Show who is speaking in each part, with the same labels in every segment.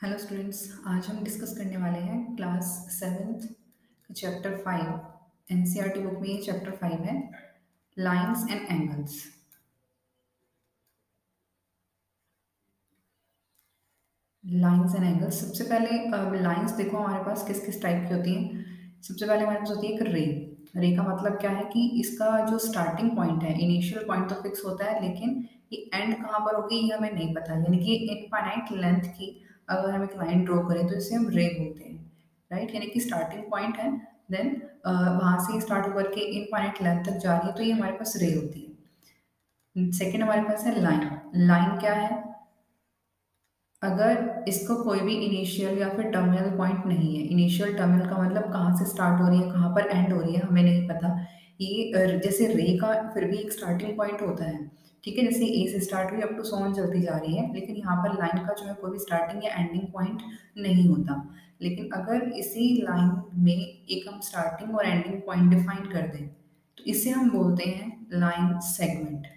Speaker 1: Hello students, आज हम discuss करने वाले हैं class 7th chapter 5। NCERT book में ये चैप्टर 5 है, lines and angles. Lines and angles, सबसे पहले लाइंस देखो हमारे पास किस किस टाइप की होती हैं। सबसे पहले हमारे पास होती है एक रे। रे का मतलब क्या है कि इसका जो स्टार्टिंग पॉइंट है, इनिशियल पॉइंट तो फिक्स होता है, लेकिन ये एंड कहाँ पर होगी ये हमें नहीं पता। यानी कि इनफाइनाइट लेंथ की अगर हम एक लाइन ड्रॉ करें तो इसे हम रे बोलते हैं, राइट। यानी कि स्टार्टिंग पॉइंट है, देन वहाँ से स्टार्ट होकर के इनफाइनाइट लेंथ तक जा रही है, तो ये हमारे पास रे होती है। सेकेंड हमारे पास है लाइन। लाइन क्या है? अगर इसको कोई भी इनिशियल या फिर टर्मिनल पॉइंट नहीं है। इनिशियल टर्मिनल का मतलब कहाँ से स्टार्ट हो रही है कहाँ पर एंड हो रही है हमें नहीं पता। ये जैसे रे का फिर भी एक स्टार्टिंग पॉइंट होता है, ठीक है। जैसे ए से स्टार्ट हुई अप टू सो ऑन चलती जा रही है, लेकिन यहाँ पर लाइन का जो है कोई भी स्टार्टिंग या एंडिंग पॉइंट नहीं होता। लेकिन अगर इसी लाइन में एक हम स्टार्टिंग और एंडिंग पॉइंट डिफाइन कर दें तो इसे हम बोलते हैं लाइन सेगमेंट।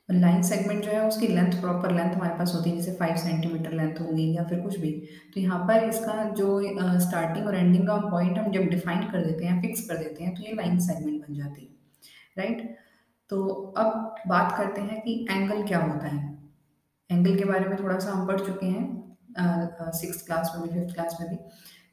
Speaker 1: लाइन सेगमेंट जो है उसकी लेंथ, प्रॉपर लेंथ हमारे पास होती है, जैसे 5 सेंटीमीटर लेंथ होगी या फिर कुछ भी। तो यहाँ पर इसका जो स्टार्टिंग और एंडिंग का पॉइंट हम जब डिफाइन कर देते हैं, फिक्स कर देते हैं, तो ये लाइन सेगमेंट बन जाती है, राइट। तो अब बात करते हैं कि एंगल क्या होता है। एंगल के बारे में थोड़ा सा हम पढ़ चुके हैं 6th क्लास में भी, 5th क्लास में भी।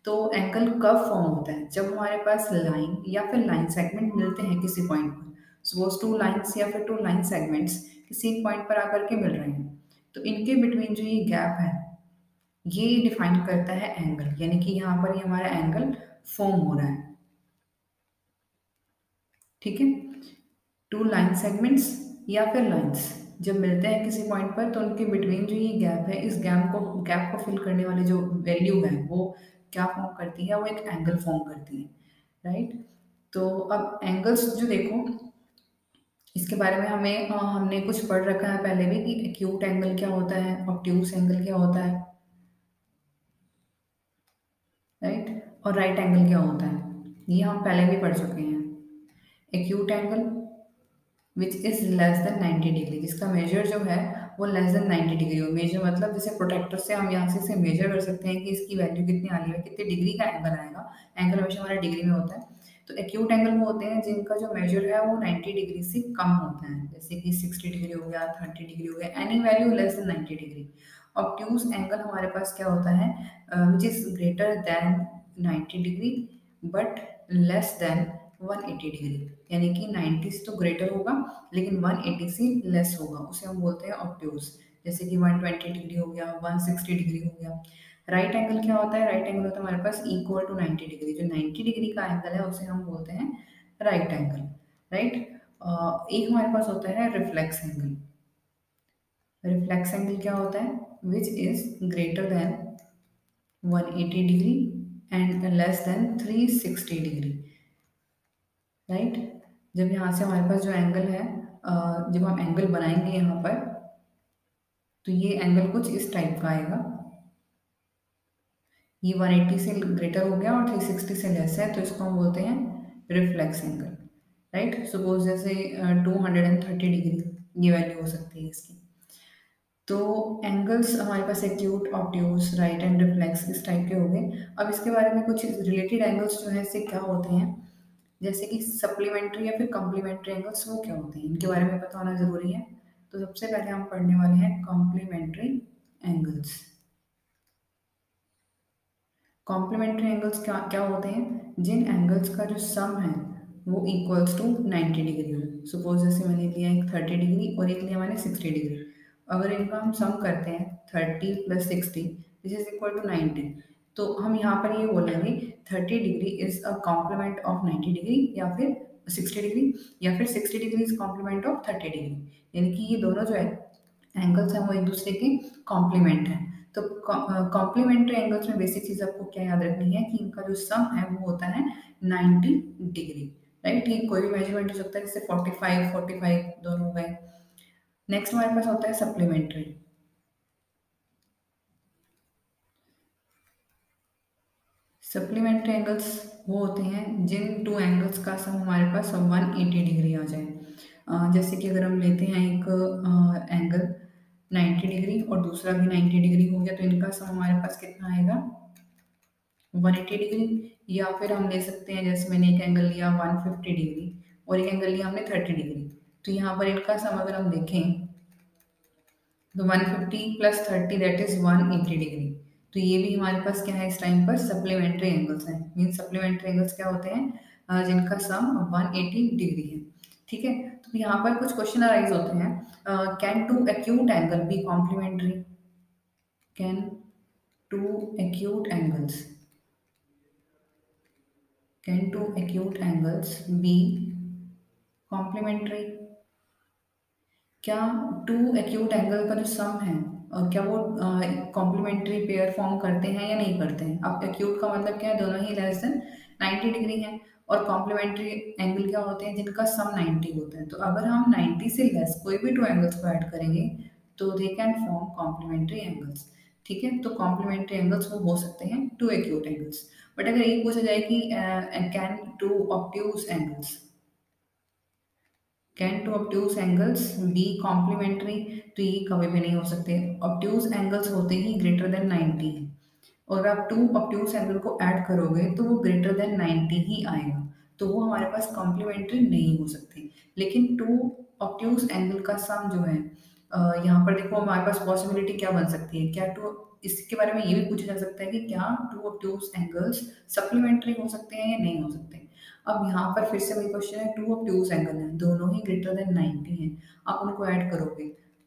Speaker 1: तो एंगल कब फॉर्म होता है? जब हमारे पास लाइन या फिर लाइन सेगमेंट मिलते हैं किसी पॉइंट पर। सपोज टू लाइन्स या फिर टू लाइन सेगमेंट्स किसी एक पॉइंट पर आकर के मिल रहे हैं, तो इनके बिटवीन जो ये गैप है ये डिफाइन करता है एंगल। यानी कि यहाँ पर ये हमारा एंगल फॉर्म हो रहा है, ठीक है। टू लाइन सेगमेंट्स या फिर लाइंस जब मिलते हैं किसी पॉइंट पर, तो उनके बिटवीन जो ये गैप है, इस गैप को फिल करने वाली जो वैल्यू है वो क्या फॉर्म करती है? वो एक एंगल फॉर्म करती है, राइट। तो अब एंगल्स जो देखो, इसके बारे में हमने कुछ पढ़ रखा है पहले भी कि एक्यूट एंगल क्या होता है, ऑब्ट्यूस एंगल क्या होता है, राइट। और राइट एंगल क्या होता है, ये हम पहले भी पढ़ चुके हैं। Acute angle which is less than 90 degree, जिसका मेजर जो है वो लेस देन 90 डिग्री हो। मेजर मतलब जैसे प्रोटेक्टर से हम यहाँ से इसे मेजर कर सकते हैं कि इसकी वैल्यू कितनी आनी है, कितने डिग्री का एंगल आएगा। एंगल हमेशा हमारा डिग्री में होता है। तो एक्यूट एंगल वो होते हैं जिनका जो मेजर है वो 90 डिग्री से कम होता है, जैसे कि 60 डिग्री हो गया, 30 डिग्री हो गया, any value less than 90 degree. Obtuse angle हमारे पास क्या होता है, which is greater than 90 degree but less than 180 degree. यानी कि 90 से तो ग्रेटर होगा लेकिन 180 से लेस होगा, उसे हम बोलते हैं ऑब्ट्यूज। जैसे कि 120 डिग्री हो गया, 160 डिग्री हो गया। राइट एंगल क्या होता है? राइट एंगल होता है हमारे पास इक्वल टू 90 डिग्री। जो 90 डिग्री का एंगल है उसे हम बोलते हैं राइट एंगल, राइट। एक हमारे पास होता है रिफ्लेक्स एंगल। रिफ्लेक्स एंगल क्या होता है? Which is greater than 180 degree and less than 360 degree, right. जब यहाँ से हमारे पास जो एंगल है, जब हम एंगल बनाएंगे यहाँ पर, तो ये एंगल कुछ इस टाइप का आएगा। ये 180 से ग्रेटर हो गया और 360 से लेस है, तो इसको हम बोलते हैं रिफ्लेक्स एंगल, राइट। सपोज जैसे 230 डिग्री ये वैल्यू हो सकती है इसकी। तो एंगल्स हमारे पास acute, obtuse, right and reflex इस टाइप के हो गए। अब इसके बारे में कुछ रिलेटेड एंगल्स जो है इससे क्या होते हैं, जैसे कि सप्लीमेंट्री या फिर कॉम्प्लीमेंट्री एंगल्स, वो क्या होते हैं, इनके बारे में पता होना जरूरी है। तो सबसे पहले हम पढ़ने वाले हैं कॉम्प्लीमेंट्री एंगल्स। कॉम्प्लीमेंट्री एंगल्स क्या क्या होते हैं? जिन एंगल्स का जो सम है वो इक्वल्स टू 90 डिग्री हो। सपोज जैसे मैंने लिया एक 30 डिग्री और एक लिया मैंने 60 डिग्री। अगर इनका हम सम करते हैं 30 plus 60 which is equal to 90, तो हम यहाँ पर ये बोलेंगे 30 degree is a complement of 90 degree, या फिर 60 डिग्री, या फिर 60 degree is complement of 30 degree. यानी कि ये दोनों जो है एंगल्स हैं वो एक दूसरे के कॉम्प्लीमेंट हैं। तो कॉम्प्लीमेंट्री एंगल्स में बेसिक चीज आपको क्या याद रखनी है कि इनका जो सम है वो होता है 90 डिग्री, राइट। ये कोई भी मेजरमेंट हो सकता है, जैसे 45 45 दोनों हो गए। नेक्स्ट हमारे पास होता है सप्लीमेंट्री। सप्लीमेंट्री एंगल्स वो होते हैं जिन टू एंगल्स का सम हमारे पास 180 डिग्री आ जाए। जैसे कि अगर हम लेते हैं एक एंगल 90 डिग्री और दूसरा भी 90 डिग्री हो गया, तो इनका सम हमारे पास कितना आएगा 180 डिग्री। या फिर हम ले सकते हैं, जैसे मैंने एक एंगल लिया 150 डिग्री और एक एंगल लिया हमने 30 डिग्री, तो यहाँ पर इनका सम अगर हम देखें तो 150 प्लस 30 दैट इज 180 डिग्री। तो ये भी हमारे पास क्या है इस टाइम पर सप्लीमेंट्री एंगल्स हैं। मीन सप्लीमेंट्री एंगल्स क्या होते हैं, जिनका सम 180 डिग्री है। ठीक है, तो यहाँ पर कुछ क्वेश्चन अराइज होते हैं। Can two acute angle be complementary? Can two acute angles can two acute angles be complementary? क्या टू एक्यूट एंगल का जो सम है क्या वो कॉम्प्लीमेंट्री पेयर फॉर्म करते हैं या नहीं करते हैं? अब एक्यूट का मतलब क्या है, दोनों ही लेस देन 90 डिग्री हैं। और कॉम्प्लीमेंट्री एंगल क्या होते हैं, जिनका सम 90 होता है। तो अगर हम 90 से लेस कोई भी टू एंगल्स को ऐड करेंगे तो they can form complementary angles. ठीक है, तो कॉम्प्लीमेंट्री एंगल्स वो हो सकते हैं टू एक्यूट एंगल्स। बट अगर ये पूछा जाए कि can two obtuse angles can two obtuse angles be complementary, तो ये कभी भी नहीं हो सकते। ऑब्ट्यूज एंगल्स होते ही ग्रेटर देन 90 है, और आप टू ऑब्ट्यूज एंगल को ऐड करोगे तो वो ग्रेटर देन 90 ही आएगा, तो वो हमारे पास कॉम्प्लीमेंट्री नहीं हो सकती। लेकिन टू ऑब्ट्यूज एंगल का सम जो है, यहाँ पर देखो हमारे पास पॉसिबिलिटी क्या बन सकती है, क्या टू, इसके बारे में ये भी पूछा जा सकता है कि क्या टू ऑब्ट्यूज एंगल्स सप्लीमेंट्री हो सकते हैं या नहीं हो सकते। अब यहाँ पर फिर से वही क्वेश्चन है, टू ऑब्ट्यूज एंगल है, दोनों ही ग्रेटर देन 90 है, आप उनको ऐड करोगे,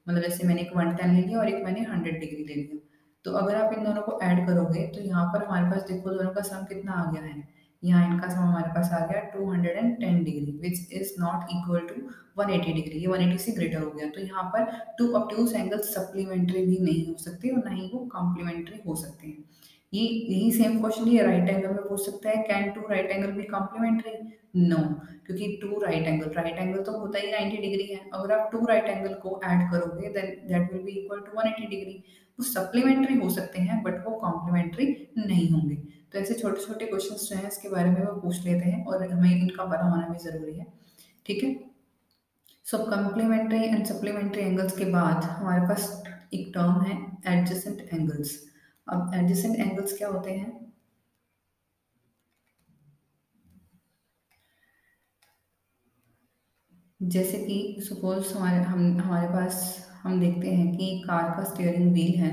Speaker 1: मतलब जैसे मैंने एक 110 ले लिया और एक मैंने 100 डिग्री ले लिया, तो अगर आप इन दोनों को ऐड करोगे तो यहाँ पर हमारे पास देखो दोनों का सम कितना आ गया है, यहाँ इनका सम हमारे पास आ गया 210 degree which is not equal to 180 degree, ये 180 से ग्रेटर हो गया। तो यहाँ पर टू ऑब्ट्यूज एंगल सप्लीमेंट्री भी नहीं हो सकते और ना ही वो कॉम्प्लीमेंट्री हो सकते हैं। ये यही सेम क्वेश्चन ये राइट एंगल में पूछ सकता है, कैन टू राइट एंगल भी कॉम्प्लीमेंट्री? नो, क्योंकि टू राइट एंगल तो होता ही 90 डिग्री है, अगर आप टू राइट एंगल को ऐड करोगे then that will be equal to 180 degree. वो सप्लीमेंट्री हो सकते हैं बट वो कॉम्प्लीमेंट्री नहीं होंगे। तो ऐसे छोटे छोटे क्वेश्चंस जो हैं इसके बारे में वो पूछ लेते हैं और हमें इनका पता होना भी ज़रूरी है। ठीक है, सो कॉम्प्लीमेंट्री एंड सप्लीमेंट्री एंगल्स के बाद हमारे पास एक टर्म है एडजेसेंट एंगल्स। अब एडजेसेंट एंगल्स क्या होते हैं, जैसे कि सपोज हमारे पास हम देखते हैं कि कार का स्टीयरिंग व्हील है,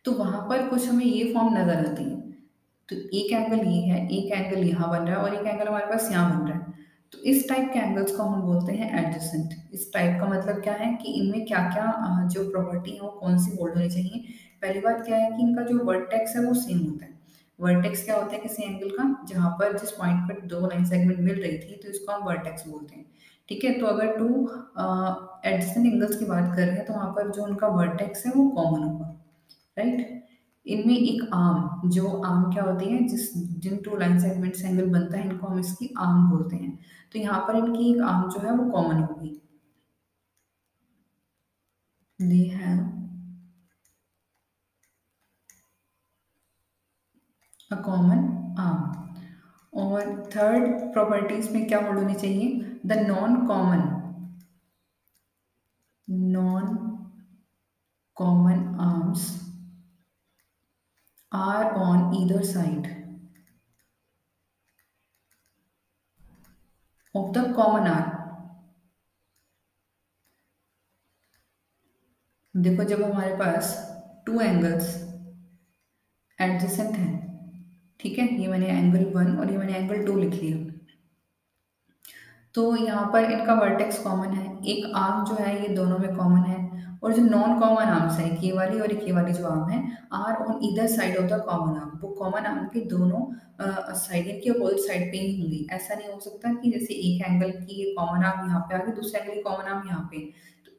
Speaker 1: तो वहां पर कुछ हमें ये फॉर्म नजर आती है। तो एक एंगल ये है, एक एंगल यहाँ बन रहा है और एक एंगल हमारे पास यहाँ बन रहा है। तो इस टाइप के एंगल्स को हम बोलते हैं एडजेसेंट। इस टाइप का मतलब क्या है कि इनमें क्या क्या जो प्रॉपर्टी है वो कौन सी होल्ड होनी चाहिए। पहली बात क्या है कि इनका जो वर्टेक्स है वो सेम होता है। वर्टेक्स क्या होता है किसी एंगल का, जहाँ पर जिस पॉइंट पर दो लाइन सेगमेंट मिल रही थी तो इसको हम वर्टेक्स बोलते हैं। ठीक है, तो अगर टू एडजेसेंट एंगल्स की बात कर रहे हैं तो वहाँ पर जो उनका वर्टेक्स है वो कॉमन होगा, राइट। इनमें एक आर्म, जो आर्म क्या होती है, जिन टू लाइन सेगमेंट से एंगल बनता है इनको हम इसकी आर्म बोलते हैं। तो यहाँ पर इनकी एक आर्म जो है वो कॉमन होगी, they have a common arm. और थर्ड प्रॉपर्टीज में क्या होल्ड होनी चाहिए, the non common arms are on either side of the common arm. देखो जब हमारे पास टू एंगल्स एडजेसेंट हैं, ठीक है, ये मैंने एंगल 1 और ये मैंने एंगल 2 लिख लिया, तो यहाँ पर इनका वर्टेक्स कॉमन है, एक आर्म जो है ये दोनों में कॉमन है। और जो नॉन कॉमन आर्म्स है, ये वाली और ये वाली जो आर्म है, are on either side of the common arm, वो कॉमन आर्म के दोनों साइड की अपोजिट साइड पे ही होंगी। ऐसा नहीं हो सकता कि जैसे एक एंगल की ये कॉमन आर्म यहाँ पे आ गई, दूसरे एंगल की कॉमन आर्म यहाँ पे। तो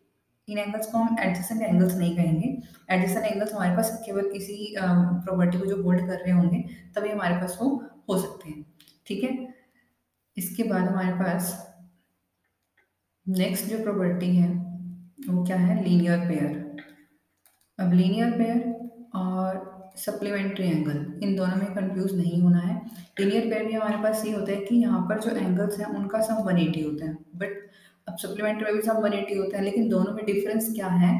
Speaker 1: इन एंगल्स को हम एडजेसेंट एंगल्स नहीं कहेंगे। एडजेसेंट एंगल्स हमारे पास केवल किसी प्रॉपर्टी को जो होल्ड कर रहे होंगे तभी हमारे पास वो हो सकते हैं। ठीक है, इसके बाद हमारे पास नेक्स्ट जो प्रॉपर्टी है वो क्या है, लीनियर पेयर। अब लीनियर पेयर और सप्लीमेंट्री एंगल, इन दोनों में कंफ्यूज नहीं होना है। लीनियर पेयर में हमारे पास ये होता है कि यहाँ पर जो एंगल्स हैं उनका सम 180 होता है, बट अब सप्लीमेंट्री में भी सम 180 होता है, लेकिन दोनों में डिफरेंस क्या है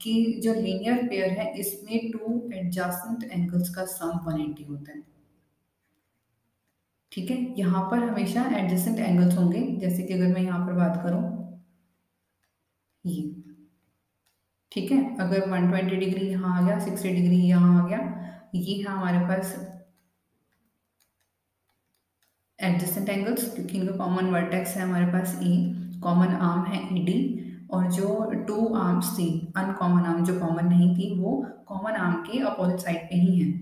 Speaker 1: कि जो लीनियर पेयर है इसमें टू एडजेसेंट एंगल्स का सम 180 होता है। ठीक है, यहाँ पर हमेशा एडजेसेंट एंगल्स होंगे, जैसे कि अगर मैं यहाँ पर बात करूँ ये, ठीक है, अगर 120 डिग्री यहाँ आ गया, 60 डिग्री यहाँ आ गया, ये है हमारे पास एडजेसेंट एंगल्स, क्योंकि इनका कॉमन वर्टेक्स है हमारे पास ई, कॉमन आर्म है ईडी, और जो टू आर्म्स थी, अनकॉमन आर्म जो कॉमन नहीं थी, वो कॉमन आर्म के अपोजिट साइड पे ही है।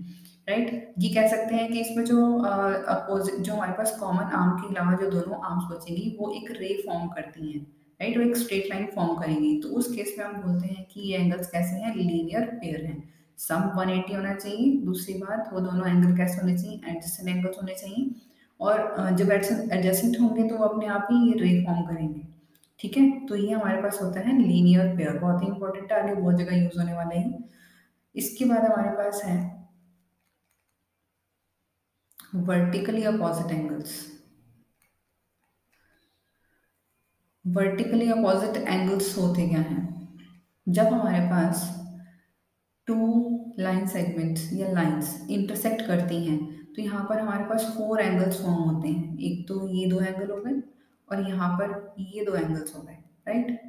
Speaker 1: राइट, ये कह सकते हैं कि इसमें जो अपोजिट, जो हमारे पास कॉमन आर्म के अलावा जो दोनों आर्म्स बचेंगी वो एक रे फॉर्म करती हैं। राइट, वो एक स्ट्रेट लाइन फॉर्म करेंगी, तो उस केस में हम बोलते हैं कि ये एंगल्स कैसे हैं, लीनियर पेयर हैं। सम 180 होना चाहिए, दूसरी बात वो दोनों एंगल कैसे होने चाहिए, एडजेसेंट एंगल्स होने चाहिए, और जब एडजेसेंट होंगे तो वो अपने आप ही ये रे फॉर्म करेंगे। ठीक है, तो ये हमारे पास होता है लीनियर पेयर, बहुत ही इंपॉर्टेंट है, आगे बहुत जगह यूज होने वाला है। इसके बाद हमारे पास है vertically opposite angles. Vertically opposite angles होते क्या हैं, जब हमारे पास टू लाइन सेगमेंट्स या लाइंस इंटरसेक्ट करती हैं, तो यहाँ पर हमारे पास फोर एंगल्स फॉर्म होते हैं। एक तो ये दो एंगल हो गए, और यहाँ पर ये दो एंगल्स हो गए। राइट,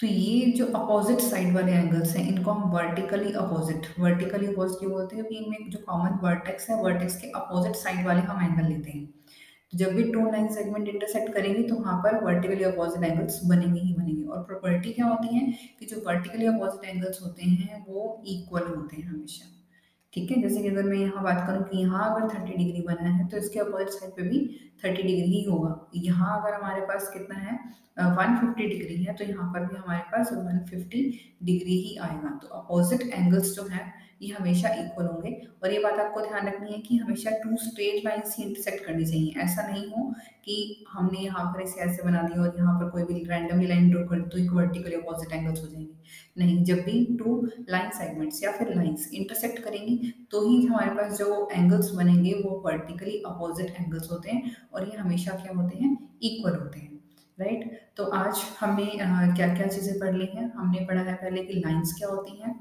Speaker 1: तो ये जो अपोजिट साइड वाले एंगल्स हैं इनको हम वर्टिकली अपोजिट क्यों बोलते हैं, क्योंकि इनमें जो कॉमन वर्टेक्स है, वर्टेक्स के अपोजिट साइड वाले हम एंगल लेते हैं। तो जब भी टू लाइन सेगमेंट इंटरसेक्ट करेंगे तो वहाँ पर वर्टिकली अपोजिट एंगल्स बनेंगे ही बनेंगे। और प्रॉपर्टी क्या होती है कि जो वर्टिकली अपोजिट एंगल्स होते हैं वो इक्वल होते हैं हमेशा। ठीक है, जैसे कि अगर मैं यहाँ बात करूँ कि यहाँ अगर 30 डिग्री बना है तो इसके अपोजिट साइड पे भी 30 डिग्री ही होगा। यहाँ अगर हमारे पास कितना है 150 डिग्री है, तो यहाँ पर भी हमारे पास 150 डिग्री ही आएगा। तो अपोजिट एंगल्स जो है ये हमेशा इक्वल होंगे। और ये बात आपको ध्यान रखनी है कि हमेशा टू स्ट्रेट लाइंस ही इंटरसेक्ट करनी चाहिए। ऐसा नहीं हो कि हमने यहाँ पर इसे ऐसे बना दिया और यहाँ पर कोई भी रैंडमली लाइन ड्रॉ कर दी तो एक वर्टिकली अपोजिट एंगल्स हो जाएंगे। नहीं, जब भी टू लाइन सेगमेंट्स या फिर लाइंस इंटरसेक्ट करेंगी तो ही हमारे पास जो एंगल्स बनेंगे वो वर्टिकली अपोजिट एंगल्स होते हैं, और ये हमेशा क्या होते हैं, इक्वल होते हैं। राइट, तो आज हमने क्या क्या चीज़ें पढ़ ली हैं। हमने पढ़ा है पहले कि लाइंस क्या होती हैं,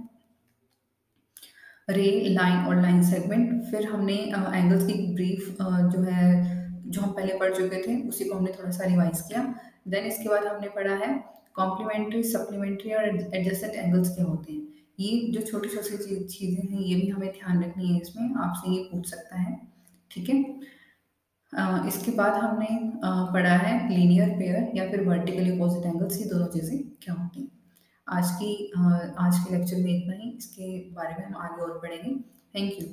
Speaker 1: रे, लाइन और लाइन सेगमेंट। फिर हमने एंगल्स की ब्रीफ जो है, जो हम पहले पढ़ चुके थे उसी को हमने थोड़ा सा रिवाइज किया। देन इसके बाद हमने पढ़ा है कॉम्प्लीमेंट्री, सप्लीमेंट्री और एडजेसेंट एंगल्स क्या होते हैं। ये जो छोटी छोटी चीज़ें हैं ये भी हमें ध्यान रखनी है, इसमें आपसे ये पूछ सकता है। ठीक है, इसके बाद हमने पढ़ा है लीनियर पेयर या फिर वर्टिकली अपोजिट एंगल्स, ये दोनों चीज़ें क्या होती हैं। आज के लेक्चर में इतना ही, इसके बारे में हम आगे और पढ़ेंगे। Thank you.